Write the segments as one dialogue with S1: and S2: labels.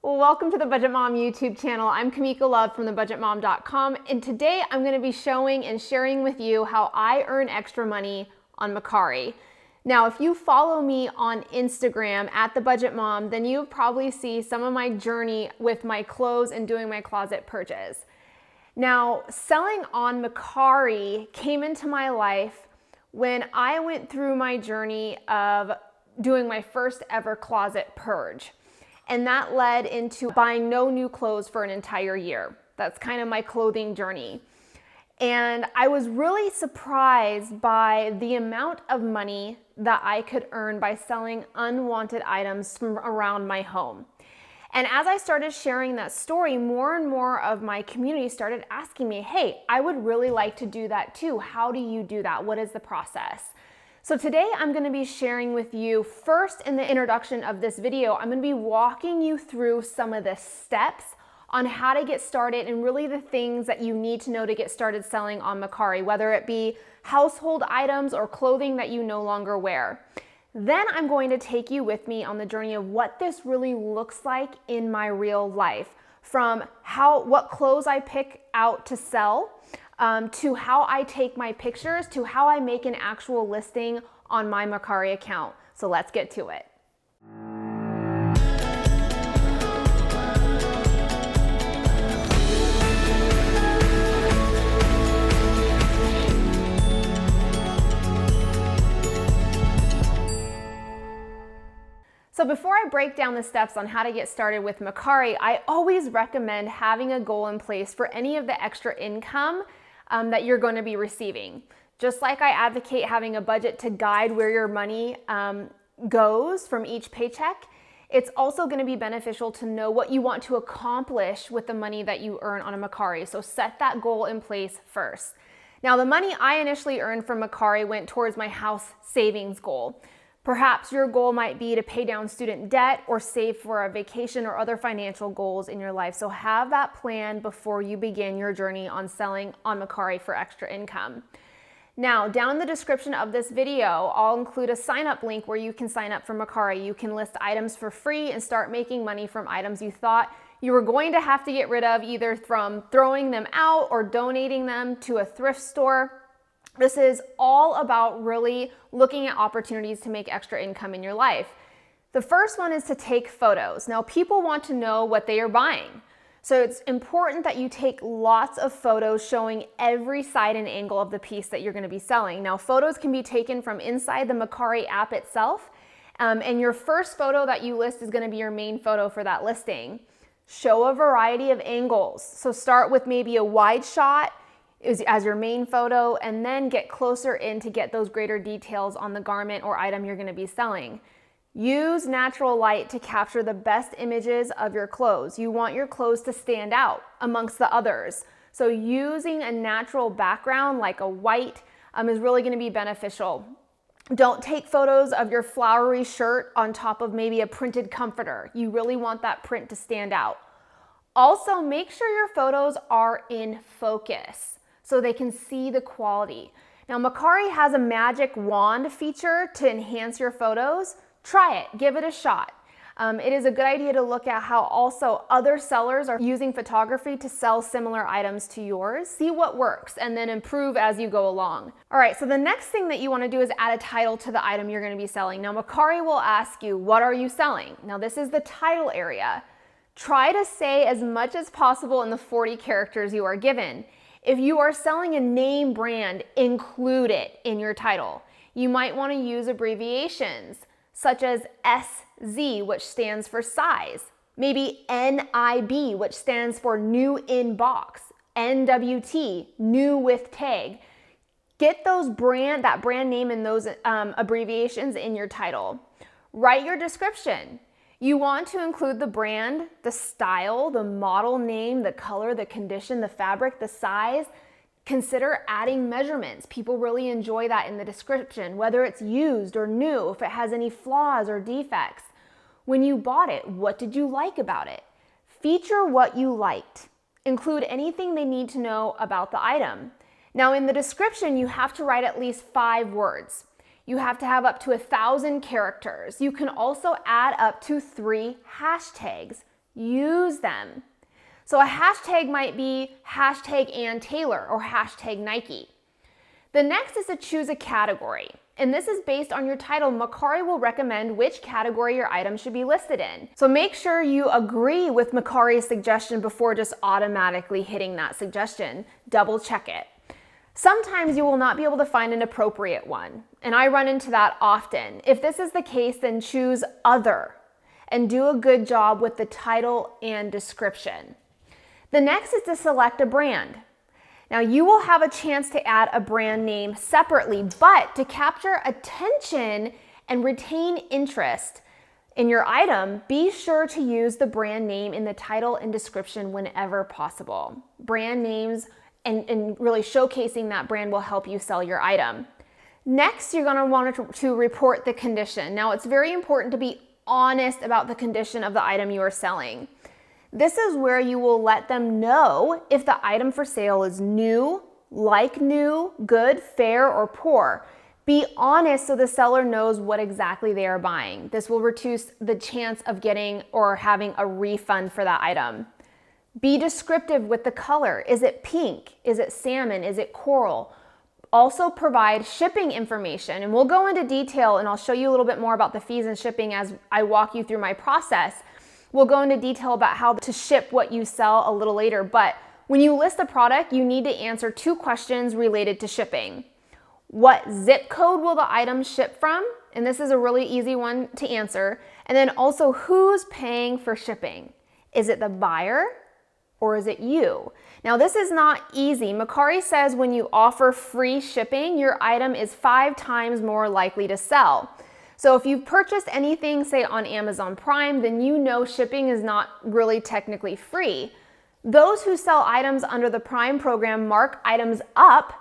S1: Well, welcome to the Budget Mom YouTube channel. I'm Kamika Love from thebudgetmom.com, and today I'm going to be showing and sharing with you how I earn extra money on Mercari. Now, if you follow me on Instagram at The Budget Mom, then you probably see some of my journey with my clothes and doing my closet purchase. Now, selling on Mercari came into my life when I went through my journey of doing my first ever closet purge. And that led into buying no new clothes for an entire year. That's kind of my clothing journey. And I was really surprised by the amount of money that I could earn by selling unwanted items from around my home. And as I started sharing that story, more and more of my community started asking me, hey, I would really like to do that too. How do you do that? What is the process? So today I'm going to be sharing with you, first in the introduction of this video, I'm going to be walking you through some of the steps on how to get started and really the things that you need to know to get started selling on Mercari, whether it be household items or clothing that you no longer wear. Then I'm going to take you with me on the journey of what this really looks like in my real life, from what clothes I pick out to sell, to how I take my pictures, to how I make an actual listing on my Mercari account. So let's get to it. So before I break down the steps on how to get started with Mercari, I always recommend having a goal in place for any of the extra income that you're going to be receiving. Just like I advocate having a budget to guide where your money goes from each paycheck, it's also going to be beneficial to know what you want to accomplish with the money that you earn on a Mercari. So set that goal in place first. Now, the money I initially earned from Mercari went towards my house savings goal. Perhaps your goal might be to pay down student debt or save for a vacation or other financial goals in your life. So have that plan before you begin your journey on selling on Mercari for extra income. Now, down in the description of this video, I'll include a sign-up link where you can sign up for Mercari. You can list items for free and start making money from items you thought you were going to have to get rid of, either from throwing them out or donating them to a thrift store. This is all about really looking at opportunities to make extra income in your life. The first one is to take photos. Now, people want to know what they are buying. So it's important that you take lots of photos showing every side and angle of the piece that you're going to be selling. Now, photos can be taken from inside the Mercari app itself, and your first photo that you list is going to be your main photo for that listing. Show a variety of angles. So start with maybe a wide shot as your main photo, and then get closer in to get those greater details on the garment or item you're going to be selling. Use natural light to capture the best images of your clothes. You want your clothes to stand out amongst the others. So using a natural background like a white is really going to be beneficial. Don't take photos of your flowery shirt on top of maybe a printed comforter. You really want that print to stand out. Also, make sure your photos are in focus so they can see the quality. Now, Mercari has a magic wand feature to enhance your photos. Try it, give it a shot. It is a good idea to look at how also other sellers are using photography to sell similar items to yours. See what works and then improve as you go along. All right, so the next thing that you want to do is add a title to the item you're going to be selling. Now, Mercari will ask you, what are you selling? Now, this is the title area. Try to say as much as possible in the 40 characters you are given. If you are selling a name brand, include it in your title. You might want to use abbreviations such as SZ, which stands for size. Maybe NIB, which stands for new in box. NWT, new with tag. Get that brand name and those abbreviations in your title. Write your description. You want to include the brand, the style, the model name, the color, the condition, the fabric, the size. Consider adding measurements. People really enjoy that in the description, whether it's used or new, if it has any flaws or defects. When you bought it, what did you like about it? Feature what you liked. Include anything they need to know about the item. Now, in the description, you have to write at least 5 words. You have to have up to 1,000 characters. You can also add up to 3 hashtags. Use them. So a hashtag might be hashtag Ann Taylor or hashtag Nike. The next is to choose a category. And this is based on your title. Mercari will recommend which category your item should be listed in. So make sure you agree with Mercari's suggestion before just automatically hitting that suggestion. Double check it. Sometimes you will not be able to find an appropriate one, and I run into that often. If this is the case, then choose other and do a good job with the title and description. The next is to select a brand. Now you will have a chance to add a brand name separately, but to capture attention and retain interest in your item, be sure to use the brand name in the title and description whenever possible. Brand names and really showcasing that brand will help you sell your item. Next, you're gonna want to report the condition. Now it's very important to be honest about the condition of the item you are selling. This is where you will let them know if the item for sale is new, like new, good, fair, or poor. Be honest so the seller knows what exactly they are buying. This will reduce the chance of getting or having a refund for that item. Be descriptive with the color. Is it pink? Is it salmon? Is it coral? Also provide shipping information, and we'll go into detail and I'll show you a little bit more about the fees and shipping as I walk you through my process. We'll go into detail about how to ship what you sell a little later, but when you list a product, you need to answer 2 questions related to shipping. What zip code will the item ship from? And this is a really easy one to answer. And then also, who's paying for shipping? Is it the buyer or is it you? Now this is not easy. Mercari says when you offer free shipping, your item is 5 times more likely to sell. So if you've purchased anything, say on Amazon Prime, then you know shipping is not really technically free. Those who sell items under the Prime program mark items up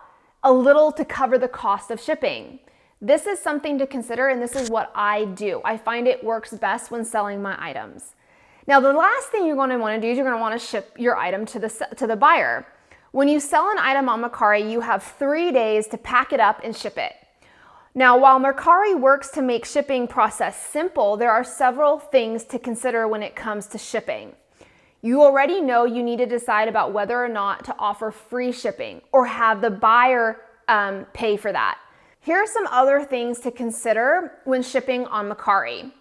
S1: a little to cover the cost of shipping. This is something to consider, and this is what I do. I find it works best when selling my items. Now, the last thing you're going to want to do is you're going to want to ship your item to the buyer. When you sell an item on Mercari, you have 3 days to pack it up and ship it. Now, while Mercari works to make shipping process simple, there are several things to consider when it comes to shipping. You already know you need to decide about whether or not to offer free shipping or have the buyer pay for that. Here are some other things to consider when shipping on Mercari.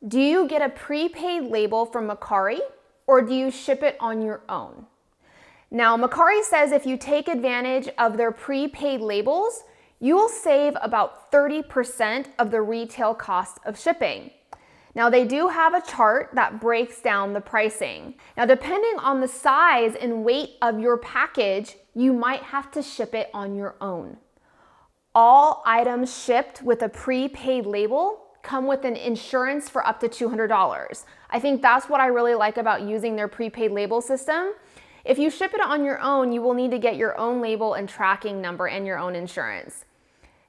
S1: Do you get a prepaid label from Mercari or do you ship it on your own? Now, Mercari says if you take advantage of their prepaid labels, you will save about 30% of the retail cost of shipping. Now, they do have a chart that breaks down the pricing. Now, depending on the size and weight of your package, you might have to ship it on your own. All items shipped with a prepaid label come with an insurance for up to $200. I think that's what I really like about using their prepaid label system. If you ship it on your own, you will need to get your own label and tracking number and your own insurance.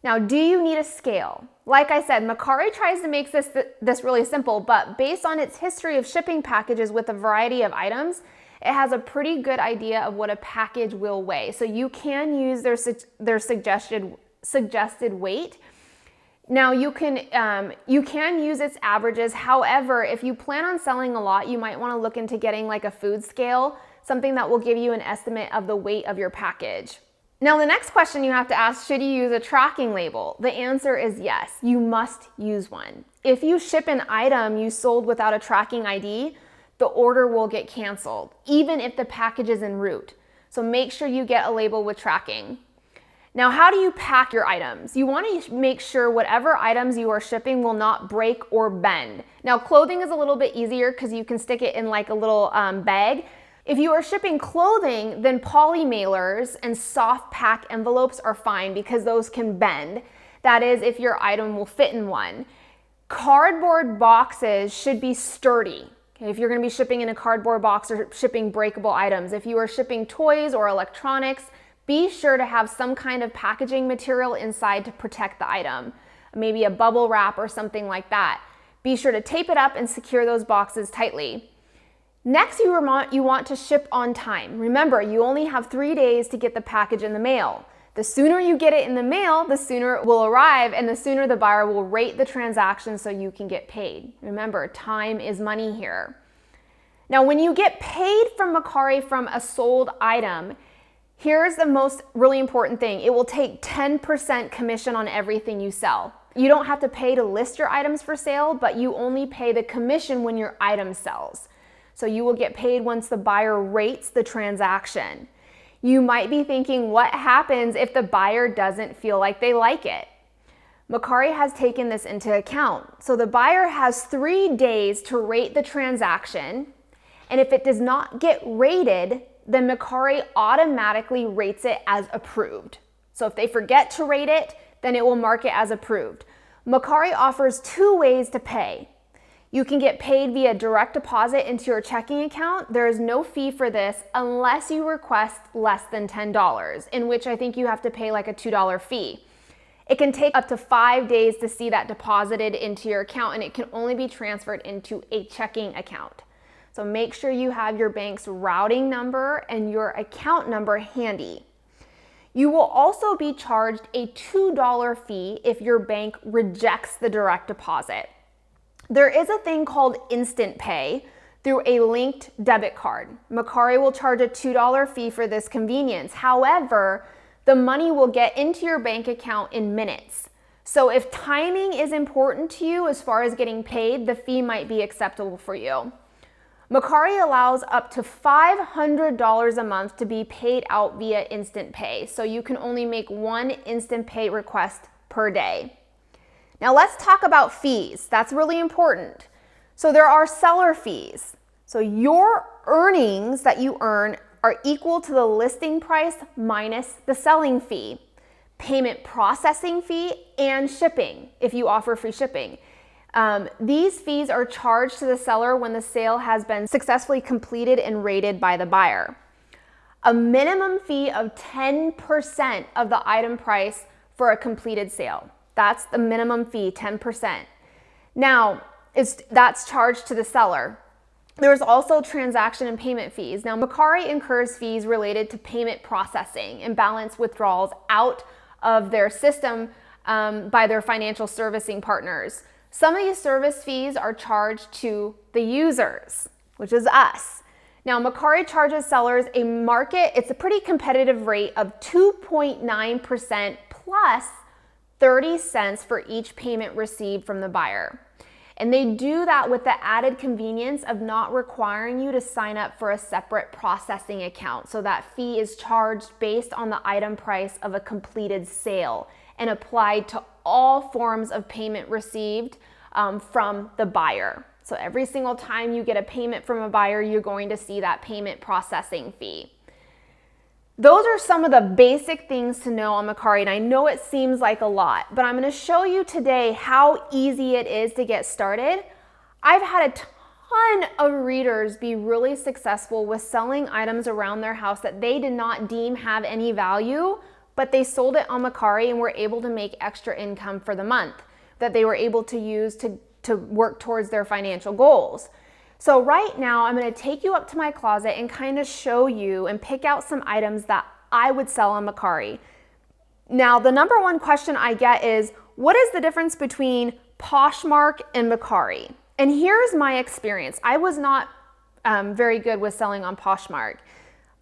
S1: Now, do you need a scale? Like I said, Mercari tries to make this really simple, but based on its history of shipping packages with a variety of items, it has a pretty good idea of what a package will weigh. So you can use their suggested weight. Now you can use its averages. However, if you plan on selling a lot, you might want to look into getting like a food scale, something that will give you an estimate of the weight of your package. Now, the next question you have to ask, should you use a tracking label? The answer is yes, you must use one. If you ship an item you sold without a tracking ID, the order will get canceled, even if the package is en route. So make sure you get a label with tracking. Now, how do you pack your items? You want to make sure whatever items you are shipping will not break or bend. Now, clothing is a little bit easier because you can stick it in like a little bag. If you are shipping clothing, then poly mailers and soft pack envelopes are fine because those can bend. That is, if your item will fit in one. Cardboard boxes should be sturdy. Okay, if you're going to be shipping in a cardboard box or shipping breakable items. If you are shipping toys or electronics, be sure to have some kind of packaging material inside to protect the item. Maybe a bubble wrap or something like that. Be sure to tape it up and secure those boxes tightly. Next, you want to ship on time. Remember, you only have 3 days to get the package in the mail. The sooner you get it in the mail, the sooner it will arrive, and the sooner the buyer will rate the transaction so you can get paid. Remember, time is money here. Now, when you get paid from Mercari from a sold item, here's the most really important thing. It will take 10% commission on everything you sell. You don't have to pay to list your items for sale, but you only pay the commission when your item sells. So you will get paid once the buyer rates the transaction. You might be thinking, what happens if the buyer doesn't feel like they like it? Mercari has taken this into account. So the buyer has 3 days to rate the transaction, and if it does not get rated, then Mercari automatically rates it as approved. So if they forget to rate it, then it will mark it as approved. Mercari offers 2 ways to pay. You can get paid via direct deposit into your checking account. There is no fee for this unless you request less than $10, in which I think you have to pay like a $2 fee. It can take up to 5 days to see that deposited into your account, and it can only be transferred into a checking account. So make sure you have your bank's routing number and your account number handy. You will also be charged a $2 fee if your bank rejects the direct deposit. There is a thing called instant pay through a linked debit card. Mercari will charge a $2 fee for this convenience. However, the money will get into your bank account in minutes. So if timing is important to you as far as getting paid, the fee might be acceptable for you. Mercari allows up to $500 a month to be paid out via instant pay. So you can only make 1 instant pay request per day. Now let's talk about fees. That's really important. So there are seller fees. So your earnings that you earn are equal to the listing price minus the selling fee, payment processing fee, and shipping if you offer free shipping. These fees are charged to the seller when the sale has been successfully completed and rated by the buyer. A minimum fee of 10% of the item price for a completed sale. That's the minimum fee, 10%. Now, that's charged to the seller. There's also transaction and payment fees. Now, Mercari incurs fees related to payment processing and balance withdrawals out of their system by their financial servicing partners. Some of these service fees are charged to the users, which is us. Now, Mercari charges sellers it's a pretty competitive rate of 2.9% plus 30 cents for each payment received from the buyer. And they do that with the added convenience of not requiring you to sign up for a separate processing account. So that fee is charged based on the item price of a completed sale and applied to all forms of payment received from the buyer. So every single time you get a payment from a buyer, you're going to see that payment processing fee. Those are some of the basic things to know on Mercari, and I know it seems like a lot, but I'm going to show you today how easy it is to get started. I've had a ton of readers be really successful with selling items around their house that they did not deem have any value, but they sold it on Mercari and were able to make extra income for the month that they were able to use to work towards their financial goals. So right now, I'm going to take you up to my closet and kind of show you and pick out some items that I would sell on Mercari. Now, the number one question I get is, what is the difference between Poshmark and Mercari? And here's my experience. I was not very good with selling on Poshmark.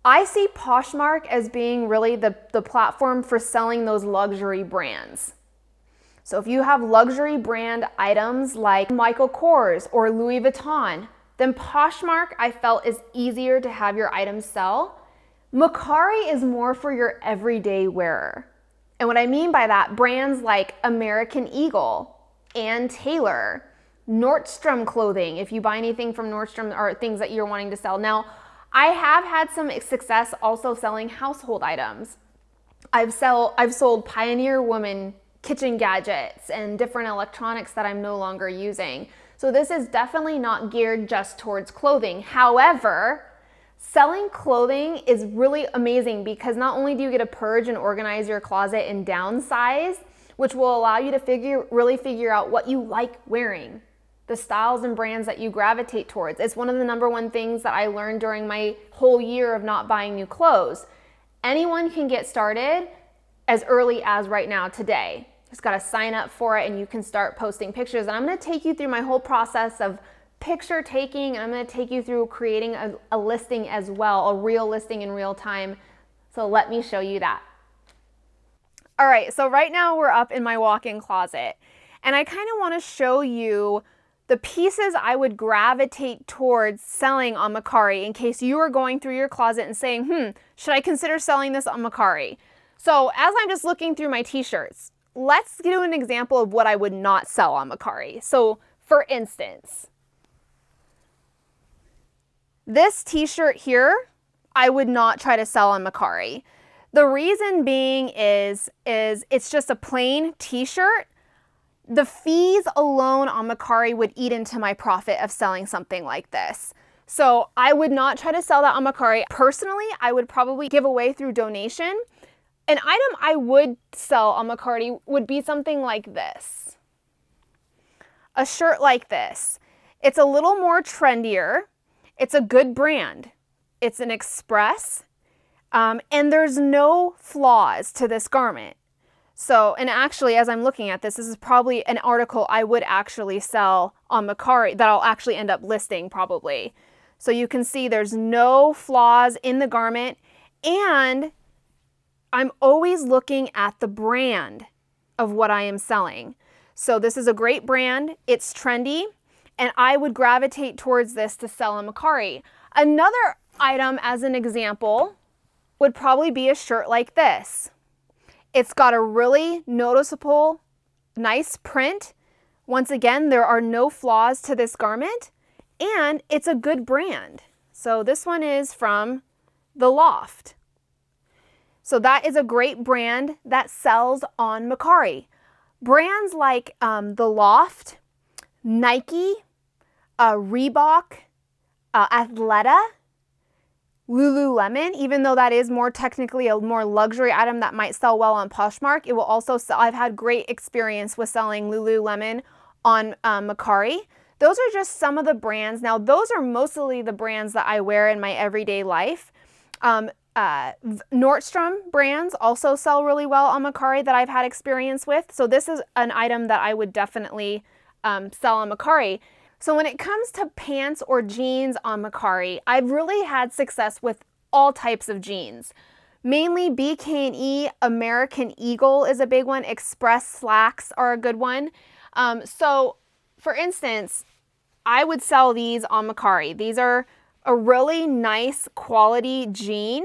S1: I see Poshmark as being really the platform for selling those luxury brands. So if you have luxury brand items like Michael Kors or Louis Vuitton, then Poshmark I felt is easier to have your items sell. Mercari is more for your everyday wearer. And what I mean by that, brands like American Eagle, Ann Taylor, Nordstrom clothing, if you buy anything from Nordstrom or things that you're wanting to sell. Now, I have had some success also selling household items. I've sold Pioneer Woman kitchen gadgets and different electronics that I'm no longer using. So this is definitely not geared just towards clothing. However, selling clothing is really amazing because not only do you get to purge and organize your closet and downsize, which will allow you to really figure out what you like wearing, the styles and brands that you gravitate towards. It's one of the number one things that I learned during my whole year of not buying new clothes. Anyone can get started as early as right now today. Just got to sign up for it and you can start posting pictures. And I'm going to take you through my whole process of picture taking, and I'm gonna take you through creating a listing as well, a real listing in real time. So let me show you that. All right, so right now we're up in my walk-in closet, and I kind of want to show you the pieces I would gravitate towards selling on Mercari in case you are going through your closet and saying, should I consider selling this on Mercari? So as I'm just looking through my t-shirts, let's do an example of what I would not sell on Mercari. So for instance, this t-shirt here, I would not try to sell on Mercari. The reason being is it's just a plain t-shirt. The fees alone on Mercari would eat into my profit of selling something like this. So I would not try to sell that on Mercari. Personally, I would probably give away through donation. An item I would sell on Mercari would be something like this. A shirt like this. It's a little more trendier. It's a good brand. It's an Express. And there's no flaws to this garment. So, and actually, as I'm looking at this is probably an article I would actually sell on Mercari that I'll actually end up listing probably. So you can see there's no flaws in the garment, and I'm always looking at the brand of what I am selling. So this is a great brand, it's trendy, and I would gravitate towards this to sell on Mercari. Another item as an example would probably be a shirt like this. It's got a really noticeable, nice print. Once again, there are no flaws to this garment, and it's a good brand. So this one is from The Loft. So that is a great brand that sells on Mercari. Brands like The Loft, Nike, Reebok, Athleta, Lululemon, even though that is more technically a more luxury item that might sell well on Poshmark, it will also sell. I've had great experience with selling Lululemon on Mercari. Those are just some of the brands. Now, those are mostly the brands that I wear in my everyday life. Nordstrom brands also sell really well on Mercari that I've had experience with. So this is an item that I would definitely sell on Mercari. So when it comes to pants or jeans on Mercari, I've really had success with all types of jeans. Mainly BK&E, American Eagle is a big one. Express slacks are a good one. So for instance, I would sell these on Mercari. These are a really nice quality jean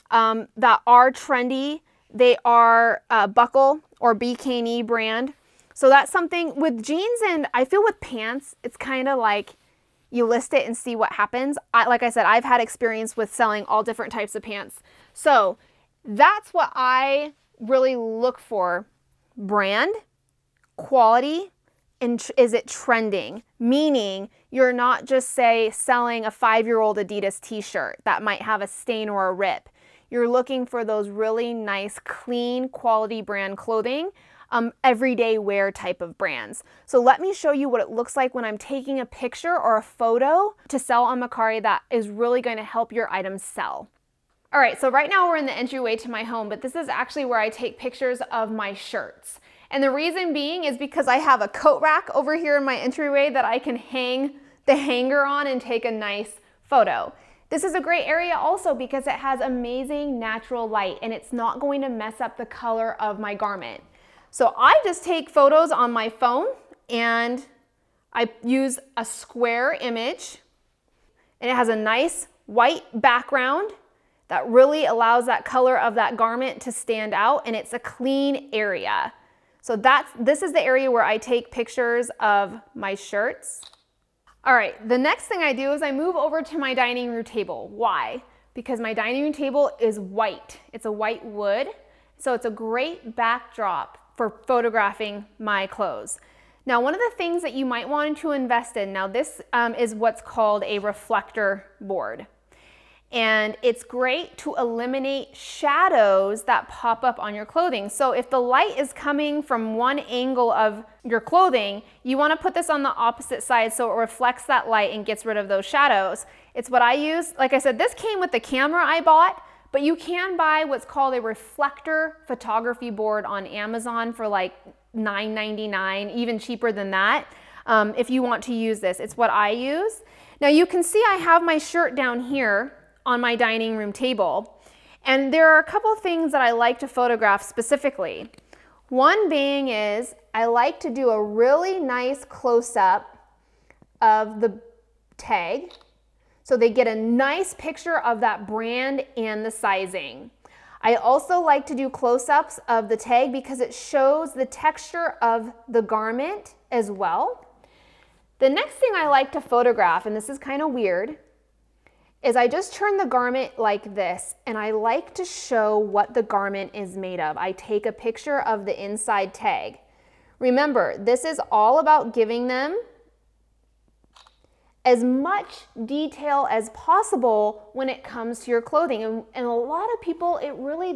S1: that are trendy. They are Buckle or BK&E brand. So that's something with jeans, and I feel with pants, it's kind of like you list it and see what happens. Like I said, I've had experience with selling all different types of pants. So that's what I really look for. Brand, quality, and is it trending? Meaning you're not just say selling a 5-year-old Adidas t-shirt that might have a stain or a rip. You're looking for those really nice, clean, quality brand clothing. Everyday wear type of brands. So let me show you what it looks like when I'm taking a picture or a photo to sell on Mercari that is really going to help your items sell. All right, so right now we're in the entryway to my home, but this is actually where I take pictures of my shirts. And the reason being is because I have a coat rack over here in my entryway that I can hang the hanger on and take a nice photo. This is a great area also because it has amazing natural light and it's not going to mess up the color of my garment. So I just take photos on my phone and I use a square image, and it has a nice white background that really allows that color of that garment to stand out, and it's a clean area. So this is the area where I take pictures of my shirts. All right, the next thing I do is I move over to my dining room table. Why? Because my dining room table is white. It's a white wood, so it's a great backdrop for photographing my clothes. Now, one of the things that you might want to invest in, now this is what's called a reflector board. And it's great to eliminate shadows that pop up on your clothing. So if the light is coming from one angle of your clothing, you want to put this on the opposite side so it reflects that light and gets rid of those shadows. It's what I use. Like I said, this came with the camera I bought, but you can buy what's called a reflector photography board on Amazon for like $9.99, even cheaper than that. if you want to use this. It's what I use. Now you can see I have my shirt down here on my dining room table, and there are a couple things that I like to photograph specifically. One being is I like to do a really nice close-up of the tag so they get a nice picture of that brand and the sizing. I also like to do close-ups of the tag because it shows the texture of the garment as well. The next thing I like to photograph, and this is kind of weird, is I just turn the garment like this, and I like to show what the garment is made of. I take a picture of the inside tag. Remember, this is all about giving them as much detail as possible when it comes to your clothing. And a lot of people,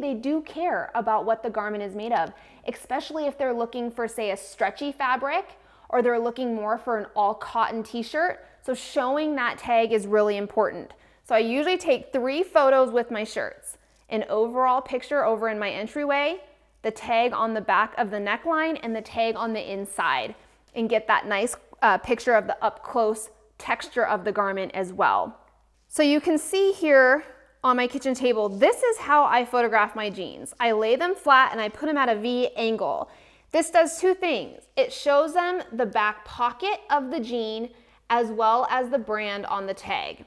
S1: they do care about what the garment is made of, especially if they're looking for, say, a stretchy fabric, or they're looking more for an all cotton t-shirt. So showing that tag is really important. So I usually take 3 photos with my shirts: an overall picture over in my entryway, the tag on the back of the neckline, and the tag on the inside, and get that nice picture of the up close texture of the garment as well. So you can see here on my kitchen table, this is how I photograph my jeans. I lay them flat and I put them at a V angle. This does 2 things. It shows them the back pocket of the jean as well as the brand on the tag.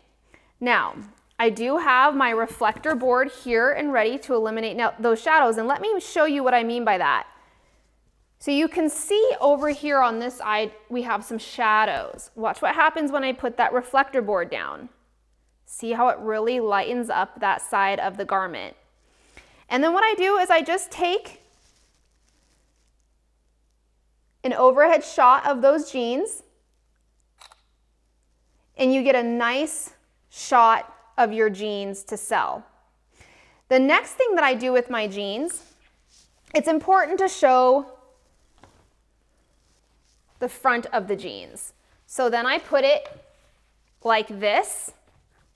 S1: Now, I do have my reflector board here and ready to eliminate now those shadows, and let me show you what I mean by that. So you can see over here on this side, we have some shadows. Watch what happens when I put that reflector board down. See how it really lightens up that side of the garment. And then what I do is I just take an overhead shot of those jeans, and you get a nice shot of your jeans to sell. The next thing that I do with my jeans, it's important to show the front of the jeans. So then I put it like this,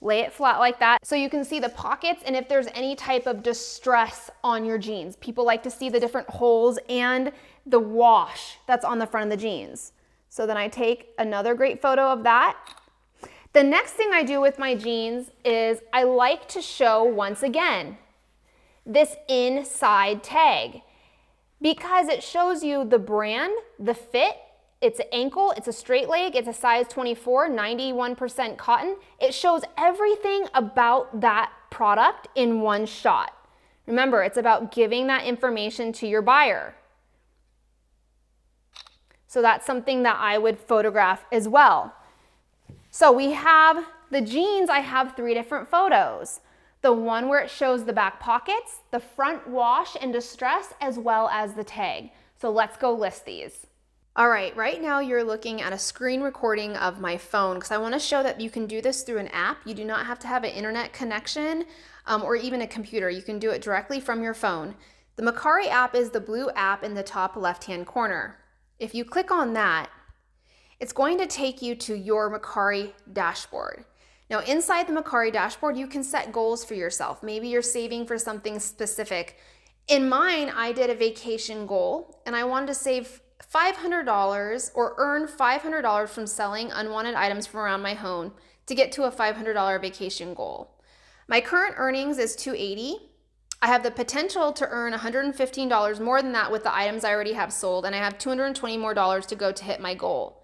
S1: lay it flat like that, so you can see the pockets and if there's any type of distress on your jeans. People like to see the different holes and the wash that's on the front of the jeans. So then I take another great photo of that. The next thing I do with my jeans is I like to show, once again, this inside tag, because it shows you the brand, the fit. It's an ankle, it's a straight leg, it's a size 24, 91% cotton. It shows everything about that product in one shot. Remember, it's about giving that information to your buyer. So that's something that I would photograph as well. So we have the jeans, I have 3 different photos. The one where it shows the back pockets, the front wash and distress, as well as the tag. So let's go list these. All right, right now you're looking at a screen recording of my phone because I want to show that you can do this through an app. You do not have to have an internet connection or even a computer. You can do it directly from your phone. The Mercari app is the blue app in the top left-hand corner. If you click on that, it's going to take you to your Mercari dashboard. Now inside the Mercari dashboard, you can set goals for yourself. Maybe you're saving for something specific. In mine, I did a vacation goal and I wanted to save $500 or earn $500 from selling unwanted items from around my home to get to a $500 vacation goal. My current earnings is $280. I have the potential to earn $115 more than that with the items I already have sold, and I have $220 more to go to hit my goal.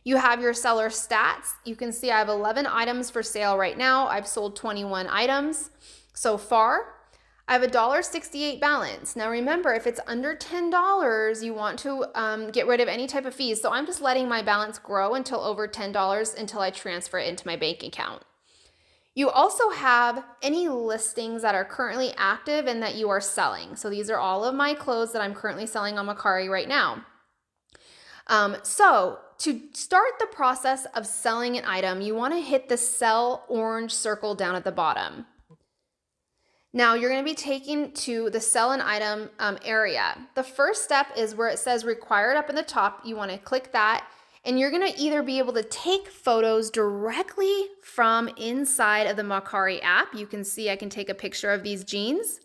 S1: You have your seller stats. You can see I have 11 items for sale right now. I've sold 21 items so far. I have a $1.68 balance. Now remember, if it's under $10, you want to get rid of any type of fees. So I'm just letting my balance grow until over $10 until I transfer it into my bank account. You also have any listings that are currently active and that you are selling. So these are all of my clothes that I'm currently selling on Mercari right now. So to start the process of selling an item, you want to hit the sell orange circle down at the bottom. Now you're going to be taken to the sell an item area. The first step is where it says required up in the top. You want to click that, and you're going to either be able to take photos directly from inside of the Mercari app. You can see I can take a picture of these jeans.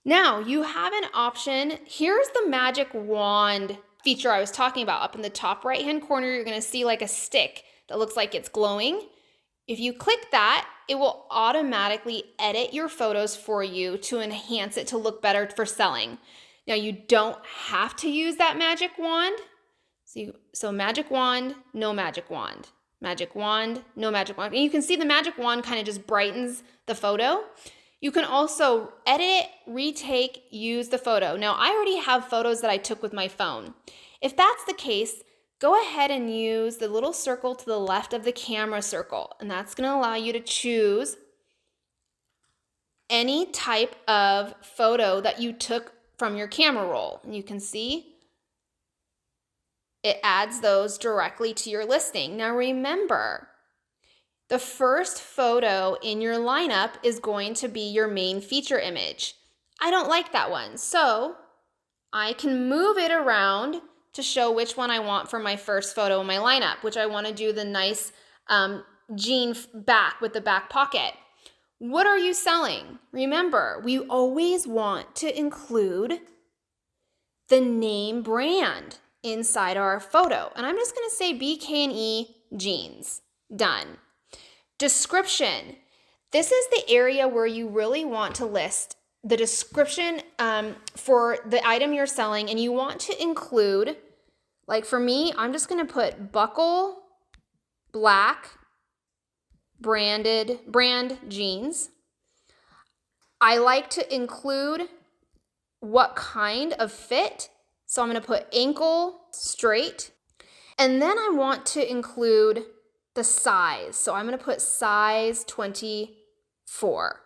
S1: Now you have an option. Here's the magic wand feature I was talking about. Up in the top right-hand corner, you're gonna see like a stick that looks like it's glowing. If you click that, it will automatically edit your photos for you to enhance it to look better for selling. Now, you don't have to use that magic wand. So magic wand, no magic wand. Magic wand, no magic wand. And you can see the magic wand kind of just brightens the photo. You can also edit, retake, use the photo. Now, I already have photos that I took with my phone. If that's the case, go ahead and use the little circle to the left of the camera circle, and that's going to allow you to choose any type of photo that you took from your camera roll. And you can see it adds those directly to your listing. Now remember, the first photo in your lineup is going to be your main feature image. I don't like that one, so I can move it around to show which one I want for my first photo in my lineup, which I want to do the nice jean back with the back pocket. What are you selling? Remember, we always want to include the name brand inside our photo. And I'm just going to say BK&E jeans. Done. Description. This is the area where you really want to list the description for the item you're selling, and you want to include, like for me, I'm just going to put buckle black brand jeans. I like to include what kind of fit, so I'm going to put ankle straight, and then I want to include the size, so I'm going to put size 24.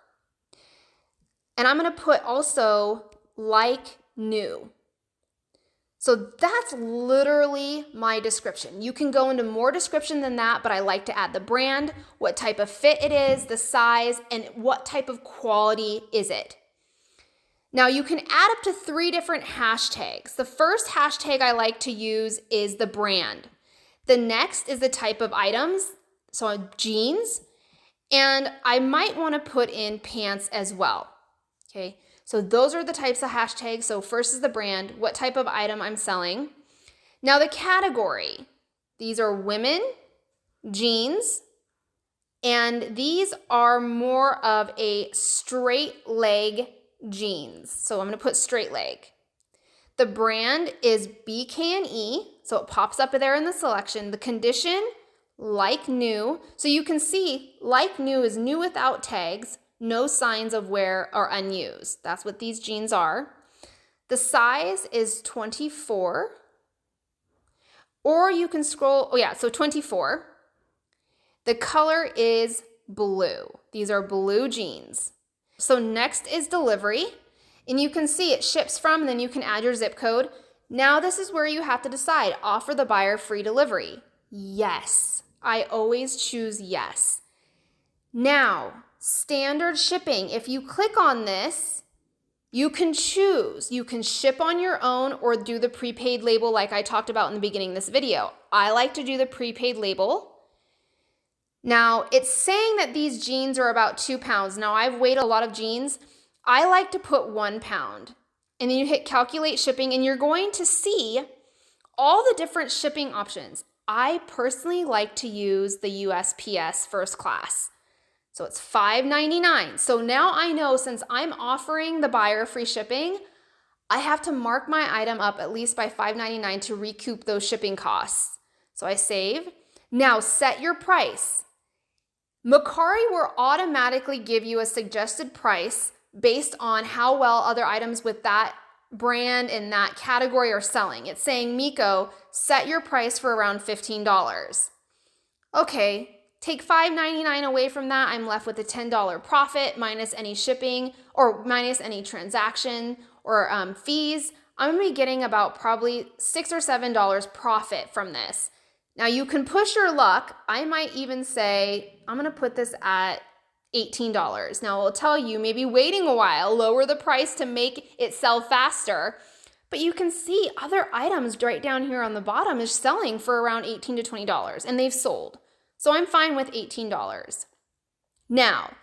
S1: And I'm going to put also like new. So that's literally my description. You can go into more description than that, but I like to add the brand, what type of fit it is, the size, and what type of quality is it. Now you can add up to 3 different hashtags. The first hashtag I like to use is the brand. The next is the type of items, so jeans, and I might want to put in pants as well. Okay, so those are the types of hashtags. So first is the brand, what type of item I'm selling. Now the category, these are women, jeans, and these are more of a straight leg jeans. So I'm going to put straight leg. The brand is BK&E, so it pops up there in the selection. The condition, like new. So you can see like new is new without tags. No signs of wear or unused. That's what these jeans are. The size is 24. Or you can scroll, so 24. The color is blue. These are blue jeans. So next is delivery. And you can see it ships from, and then you can add your zip code. Now this is where you have to decide, offer the buyer free delivery. Yes, I always choose yes. Now, standard shipping. If you click on this, you can choose. You can ship on your own or do the prepaid label like I talked about in the beginning of this video. I like to do the prepaid label. Now, it's saying that these jeans are about 2 pounds. Now, I've weighed a lot of jeans. I like to put 1 pound. And then you hit calculate shipping, and you're going to see all the different shipping options. I personally like to use the USPS first class. So it's $5.99. So now I know, since I'm offering the buyer free shipping, I have to mark my item up at least by $5.99 to recoup those shipping costs. So I save. Now set your price. Mercari will automatically give you a suggested price based on how well other items with that brand and that category are selling. It's saying, Miko, set your price for around $15. Okay, take $5.99 away from that. I'm left with a $10 profit minus any shipping or minus any transaction or fees. I'm gonna be getting about probably $6 or $7 profit from this. Now you can push your luck. I might even say, I'm gonna put this at $18. Now it'll tell you maybe waiting a while, lower the price to make it sell faster. But you can see other items right down here on the bottom is selling for around $18 to $20, and they've sold. So I'm fine with $18. Now,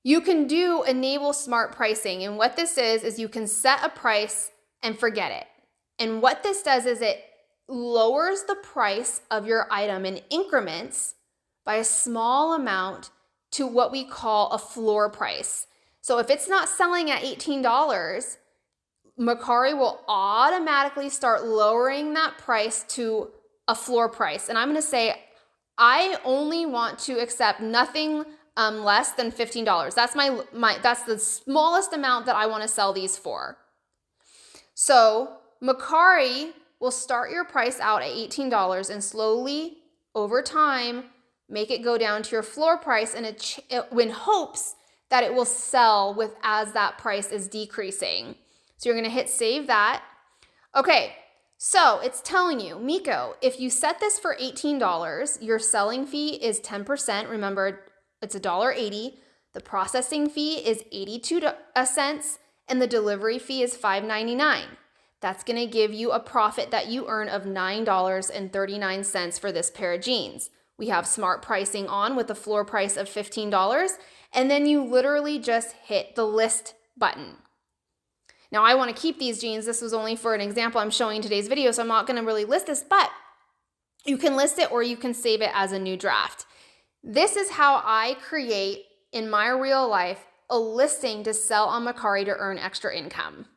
S1: you can do enable smart pricing, and what this is you can set a price and forget it. And what this does is it lowers the price of your item in increments by a small amount to what we call a floor price. So if it's not selling at $18, Mercari will automatically start lowering that price to a floor price. And I'm going to say, I only want to accept nothing less than $15. That's the smallest amount that I want to sell these for. So Mercari will start your price out at $18 and slowly over time make it go down to your floor price in hopes that it will sell as that price is decreasing. So you're going to hit save that. Okay, so it's telling you, Miko, if you set this for $18, your selling fee is 10%. Remember, it's $1.80. The processing fee is 82 cents, and the delivery fee is $5.99. That's going to give you a profit that you earn of $9.39 for this pair of jeans. We have smart pricing on with a floor price of $15, and then you literally just hit the list button. Now, I want to keep these jeans. This was only for an example I'm showing in today's video, so I'm not going to really list this, but you can list it or you can save it as a new draft. This is how I create, in my real life, a listing to sell on Mercari to earn extra income.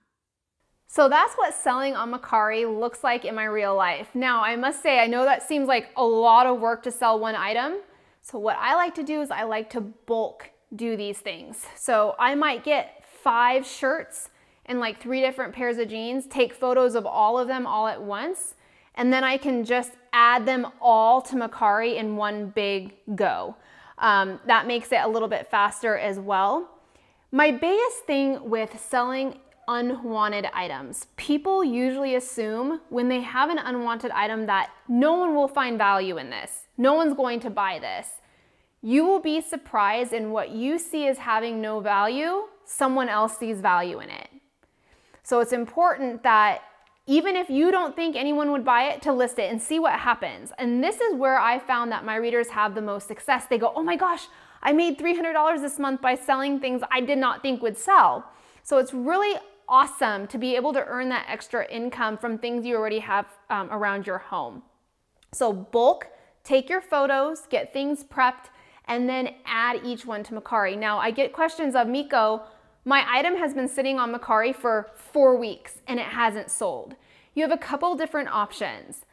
S1: So that's what selling on Mercari looks like in my real life. Now, I must say, I know that seems like a lot of work to sell one item. So what I like to do is I like to bulk do these things. So I might get 5 shirts and like 3 different pairs of jeans, take photos of all of them all at once, and then I can just add them all to Mercari in one big go. That makes it a little bit faster as well. My biggest thing with selling unwanted items, people usually assume when they have an unwanted item that no one will find value in this. No one's going to buy this. You will be surprised in what you see as having no value, someone else sees value in it. So it's important that even if you don't think anyone would buy it, to list it and see what happens. And this is where I found that my readers have the most success. They go, oh my gosh, I made $300 this month by selling things I did not think would sell. So it's really awesome to be able to earn that extra income from things you already have around your home. So bulk, take your photos, get things prepped, and then add each one to Mercari. Now I get questions of, Miko, my item has been sitting on Mercari for 4 weeks and it hasn't sold. You have a couple different options.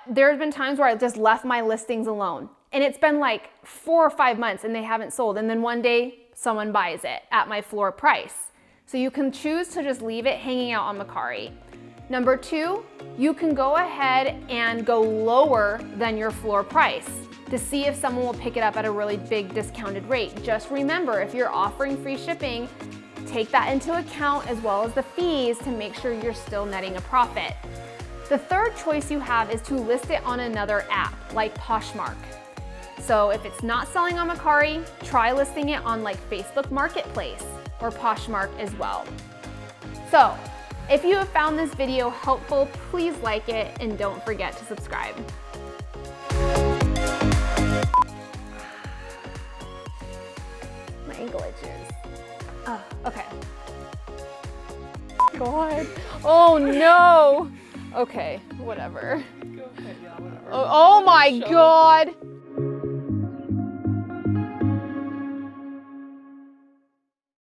S1: There have been times where I just left my listings alone and it's been like 4 or 5 months and they haven't sold. And then one day someone buys it at my floor price. So you can choose to just leave it hanging out on Mercari. Number 2, you can go ahead and go lower than your floor price to see if someone will pick it up at a really big discounted rate. Just remember, if you're offering free shipping, take that into account as well as the fees to make sure you're still netting a profit. The third choice you have is to list it on another app like Poshmark. So if it's not selling on Mercari, try listing it on like Facebook Marketplace or Poshmark as well. So if you have found this video helpful, please like it and don't forget to subscribe. My ankle itches. Oh, okay. God. Oh no. Okay, whatever. Go ahead, yeah, whatever. Oh my God.